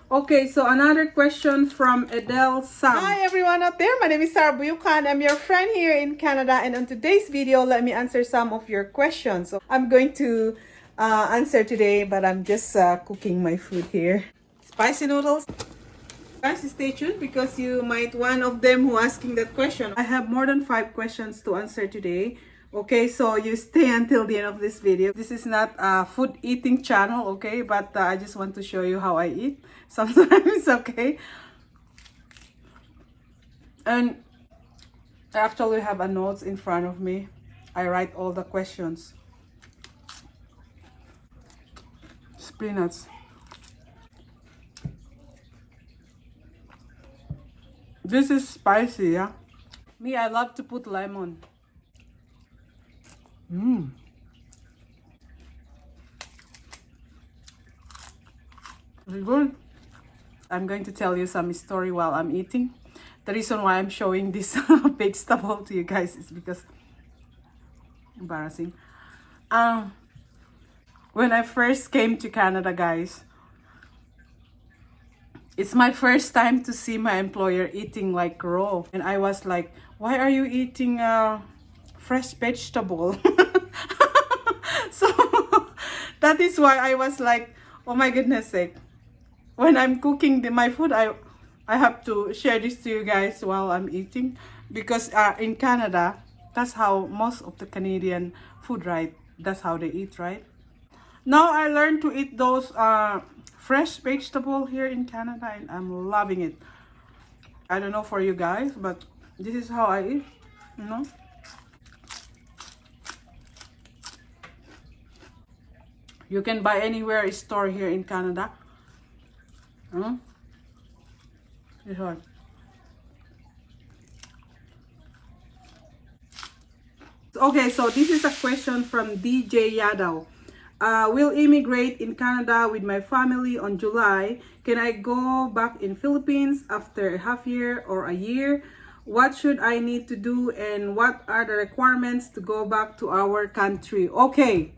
Okay, so another question from Edel Sam. Hi everyone out there, my name is Sarah Buyucan. I'm your friend here in Canada, and on today's video, let me answer some of your questions. So I'm going to answer today, but I'm just cooking my food here. Spicy noodles. Guys, stay tuned because you might one of them who asking that question. I have more than 5 questions to answer today. Okay, so you stay until the end of this video. This is not a food eating channel, okay, but I just want to show you how I eat sometimes. Okay, and I actually have a notes in front of me. I write all the questions. Spinach. This is spicy, yeah. Me, I love to put lemon. Very good. I'm going to tell you some story while I'm eating. The reason why I'm showing this vegetable to you guys is because embarrassing. When I first came to Canada, guys, it's my first time to see my employer eating like raw, and I was like, "Why are you eating fresh vegetable?" So that is why I was like, "Oh my goodness sake!" When I'm cooking my food, I have to share this to you guys while I'm eating, because in Canada, that's how most of the Canadian food, right? That's how they eat, right? Now I learned to eat those fresh vegetable here in Canada, and I'm loving it. I don't know for you guys, but this is how I eat, you know. You can buy anywhere a store here in Canada. This one. Okay, so this is a question from DJ Yadaw. Will immigrate in Canada with my family on July. Can I go back in Philippines after a half year or a year? What should I need to do, and what are the requirements to go back to our country? Okay.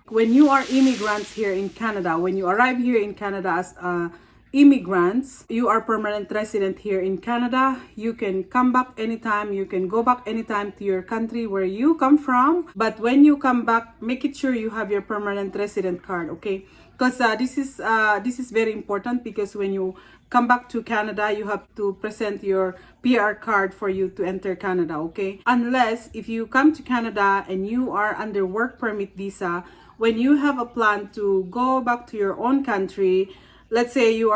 When you are immigrants here in Canada, when you arrive here in Canada as immigrants, you are permanent resident here in Canada. You can come back anytime. You can go back anytime to your country where you come from. But when you come back, make it sure you have your permanent resident card, okay? Because this is very important, because when you come back to Canada, you have to present your PR card for you to enter Canada, okay? Unless if you come to Canada and you are under work permit visa, when you have a plan to go back to your own country, let's say you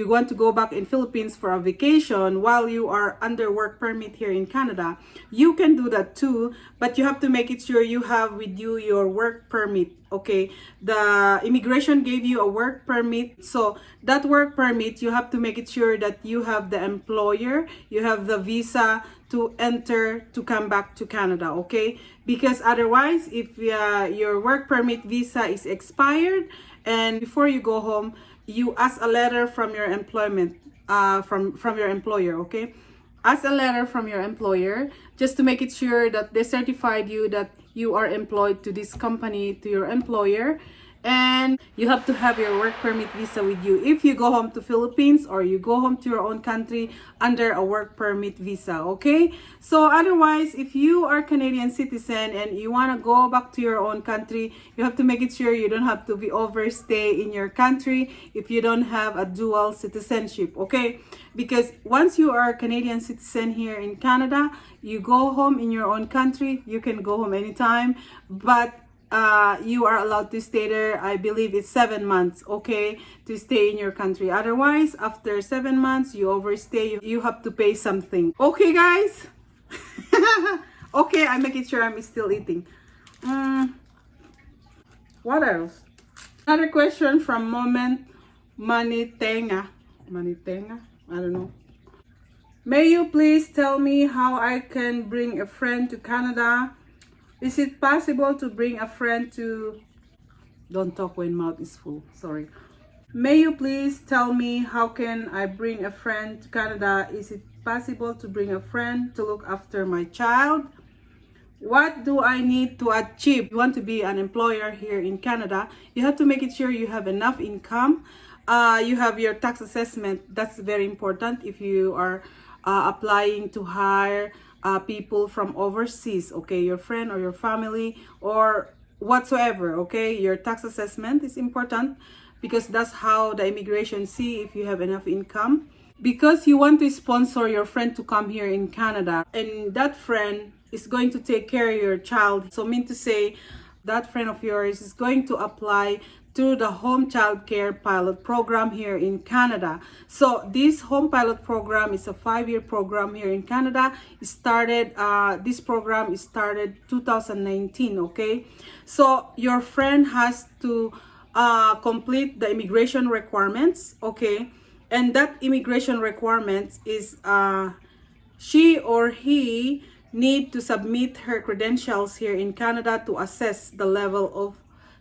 want to go back in Philippines for a vacation while you are under work permit here in Canada, you can do that too, but you have to make it sure you have with you your work permit, okay? The immigration gave you a work permit, so that work permit, you have to make it sure that you have the employer, you have the visa to enter to come back to Canada, okay? Because otherwise, if your work permit visa is expired and before you go home, you ask a letter from your employment, from your employer, okay? Ask a letter from your employer just to make it sure that they certified you that you are employed to this company, to your employer, and you have to have your work permit visa with you if you go home to Philippines or you go home to your own country under a work permit visa, okay? So otherwise, if you are Canadian citizen and you want to go back to your own country, you have to make it sure you don't have to be overstay in your country if you don't have a dual citizenship, okay? Because once you are a Canadian citizen here in Canada, you go home in your own country, you can go home anytime, but you are allowed to stay there. I believe it's 7 months, okay, to stay in your country. Otherwise, after 7 months, you overstay, you have to pay something. Okay, guys? Okay, I'm making sure I'm still eating. What else? Another question from Moment Manitenga. Manitenga? I don't know. May you please tell me how I can bring a friend to Canada? Is it possible to bring a friend to... Don't talk when mouth is full. Sorry. May you please tell me how can I bring a friend to Canada? Is it possible to bring a friend to look after my child? What do I need to achieve? If you want to be an employer here in Canada, you have to make it sure you have enough income you have your tax assessment. That's very important if you are applying to hire people from overseas, okay, your friend or your family or whatsoever, okay. Your tax assessment is important because that's how the immigration see if you have enough income, because you want to sponsor your friend to come here in Canada, and that friend is going to take care of your child. So mean to say, that friend of yours is going to apply to the home child care pilot program here in Canada. So this home pilot program is a 5-year program here in Canada. This program started 2019, okay. So your friend has to complete the immigration requirements, okay. And that immigration requirements is she or he need to submit her credentials here in Canada to assess the level of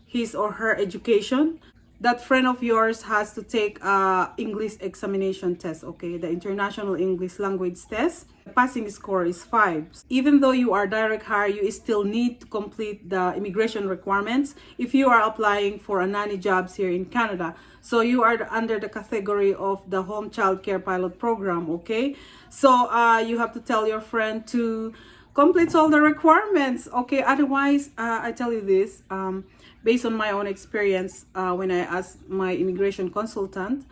his or her education. That friend of yours has to take a English examination test, okay, the International English Language Test. The passing score is 5. Even though you are direct hire, you still need to complete the immigration requirements if you are applying for a nanny jobs here in Canada. So you are under the category of the home child care pilot program, okay. So you have to tell your friend to complete all the requirements, okay. Otherwise, I tell you this, based on my own experience, when I asked my immigration consultant,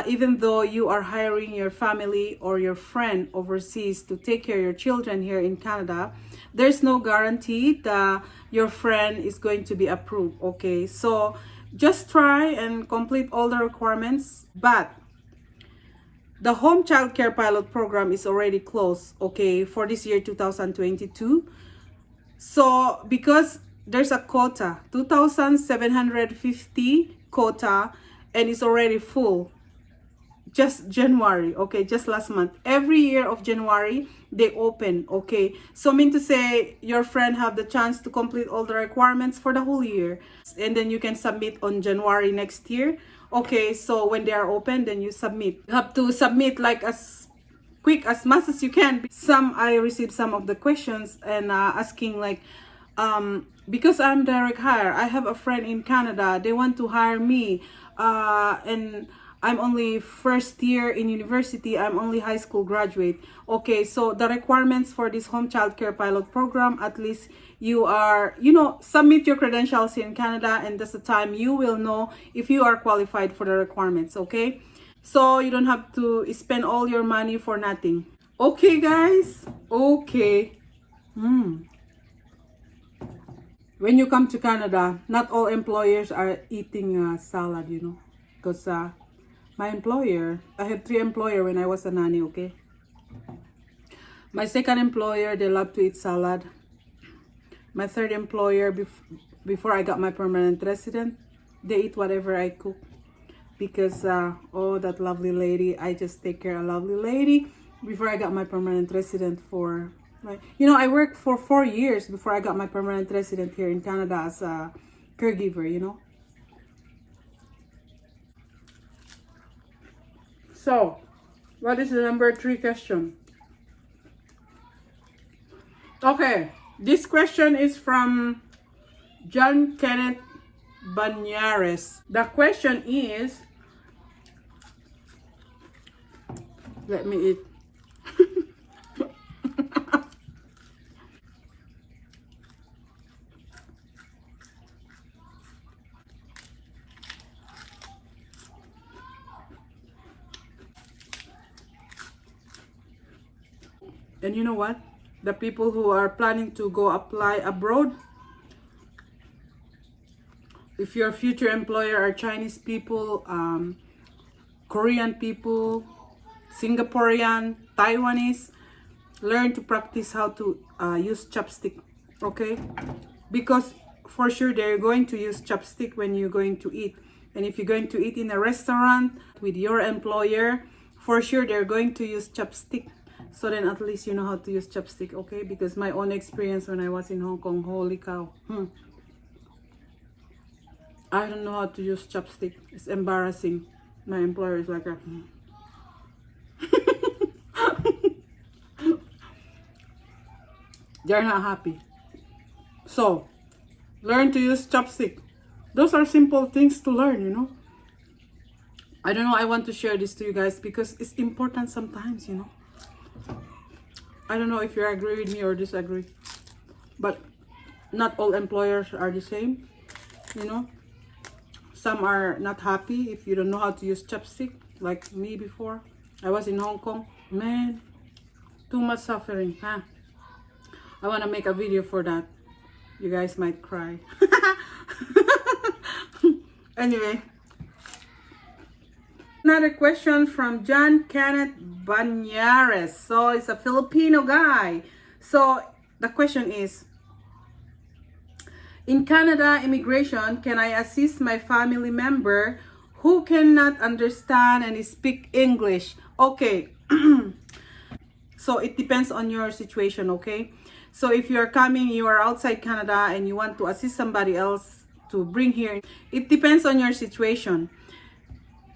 even though you are hiring your family or your friend overseas to take care of your children here in Canada, there's no guarantee that your friend is going to be approved, okay. So just try and complete all the requirements. But the home child care pilot program is already closed, okay, for this year 2022. So because there's a quota, 2,750 quota, and it's already full. Just January, okay, just last month. Every year of January, they open, okay. So mean to say, your friend have the chance to complete all the requirements for the whole year. And then you can submit on January next year. Okay, so when they are open, then you submit. You have to submit like as quick as much as you can. I received some of the questions and asking like, because I'm direct hire, I have a friend in Canada, they want to hire me, and I'm only first year in university, I'm only high school graduate. Okay, so the requirements for this home child care pilot program, at least you are, submit your credentials in Canada, and that's the time you will know if you are qualified for the requirements, okay. So you don't have to spend all your money for nothing. Okay, guys. Okay. When you come to Canada, not all employers are eating salad, because my employer, I had 3 employers when I was a nanny, okay. My second employer, they love to eat salad. My third employer, before I got my permanent resident, they eat whatever I cook. Because oh, that lovely lady, I just take care of a lovely lady before I got my permanent resident for, like, I worked for 4 years before I got my permanent resident here in Canada as a caregiver, So, what is the number 3 question? Okay, this question is from John Kenneth Banyares. The question is, let me eat. And you know what? The people who are planning to go apply abroad, if your future employer are Chinese people, Korean people, Singaporean, Taiwanese, learn to practice how to use chopstick, okay? Because for sure they're going to use chopstick when you're going to eat. And if you're going to eat in a restaurant with your employer, for sure they're going to use chopstick. So then at least you know how to use chopstick, okay? Because my own experience when I was in Hong Kong, holy cow. I don't know how to use chopstick. It's embarrassing. My employer is like, they're not happy. So, learn to use chopstick. Those are simple things to learn, I don't know, I want to share this to you guys because it's important sometimes, you know. I don't know if you agree with me or disagree, but not all employers are the same, you know. Some are not happy if you don't know how to use chopstick, like me before. I was in Hong Kong. Man, too much suffering, huh? I want to make a video for that. You guys might cry. Anyway, another question from John Kenneth Banyares. So it's a Filipino guy. So the question is, in Canada immigration, can I assist my family member who cannot understand and speak English? Okay. So it depends on your situation, okay? So if you're coming, you are outside Canada and you want to assist somebody else to bring here, it depends on your situation.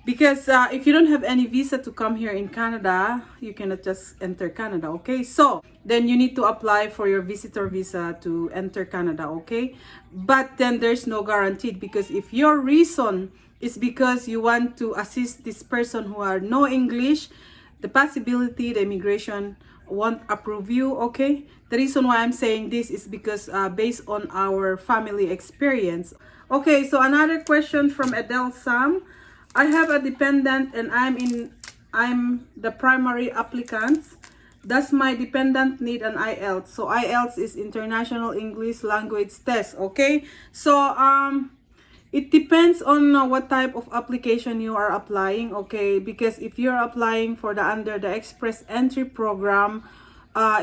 Because if you don't have any visa to come here in Canada, you cannot just enter Canada, okay? So then you need to apply for your visitor visa to enter Canada, okay? But then there's no guaranteed, because if your reason is because you want to assist this person who are no English, the possibility the immigration won't approve you, okay? The reason why I'm saying this is because based on our family experience. Okay, so another question from Adele Sam. I have a dependent and I'm the primary applicant. Does my dependent need an IELTS? So IELTS is International English Language Test, okay? So it depends on what type of application you are applying, okay? Because if you're applying for the under the Express Entry Program,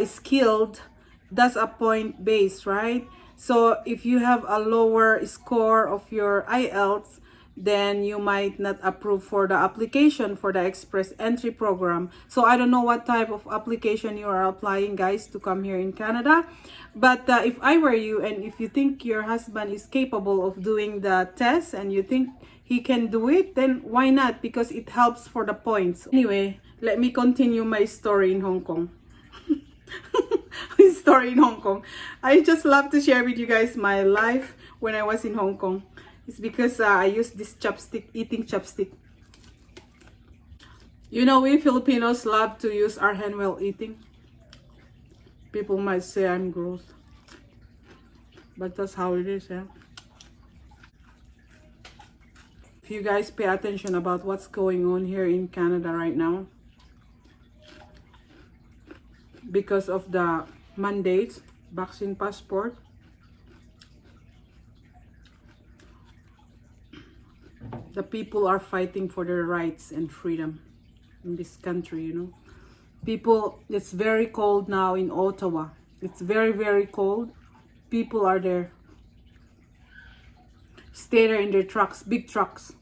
skilled, that's a point based, right? So if you have a lower score of your IELTS, then you might not approve for the application for the Express Entry Program. So I don't know what type of application you are applying, guys, to come here in Canada. But if I were you, and if you think your husband is capable of doing the test and you think he can do it, then why not? Because it helps for the points. Anyway, let me continue my story in Hong Kong. My story in Hong Kong. I just love to share with you guys my life when I was in Hong Kong. It's because I use this chopstick, eating chopstick. You know, we Filipinos love to use our hand while eating. People might say I'm gross, but that's how it is, yeah. If you guys pay attention about what's going on here in Canada right now, because of the mandates, vaccine passport, the people are fighting for their rights and freedom in this country, you know. People, it's very cold now in Ottawa. It's very, very cold. People are there. Stay there in their trucks, big trucks,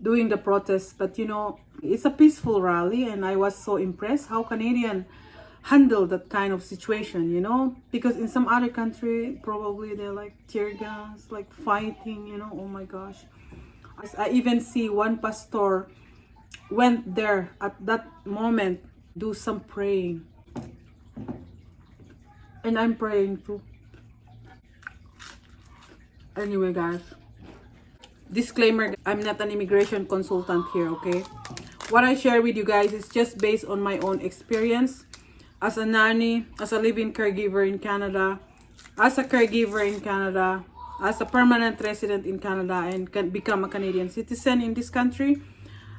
doing the protest. But you know, it's a peaceful rally, and I was so impressed how Canadian handle that kind of situation, you know. Because in some other country, probably they're like tear gas, like fighting, you know. Oh my gosh. I even see one pastor went there at that moment, do some praying. And I'm praying too. Anyway, guys, disclaimer, I'm not an immigration consultant here, okay? What I share with you guys is just based on my own experience as a nanny, as a living caregiver in Canada, as a caregiver in Canada, as a permanent resident in Canada, and can become a Canadian citizen in this country.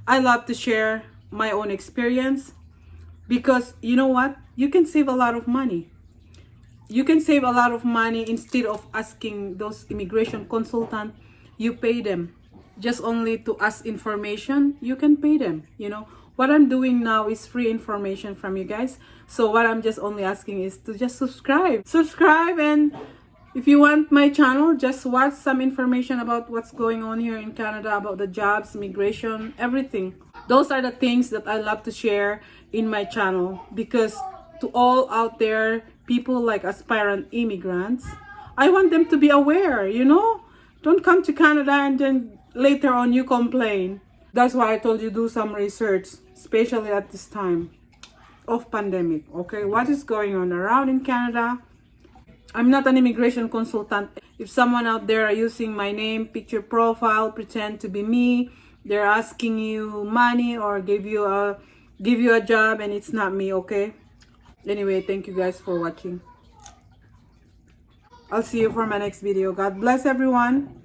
I love to share my own experience because you know what? You can save a lot of money. You can save a lot of money instead of asking those immigration consultants. You pay them just only to ask information. You can pay them, you know. What I'm doing now is free information from you guys. So what I'm just only asking is to just subscribe. Subscribe, and if you want my channel, just watch some information about what's going on here in Canada, about the jobs, immigration, everything. Those are the things that I love to share in my channel, because to all out there, people like aspirant immigrants, I want them to be aware, you know? Don't come to Canada and then later on you complain. That's why I told you do some research, especially at this time of pandemic, okay? What is going on around in Canada? I'm not an immigration consultant. If someone out there are using my name, picture profile, pretend to be me, they're asking you money or give you a job, and it's not me, okay? Anyway, thank you guys for watching. I'll see you for my next video. God bless everyone.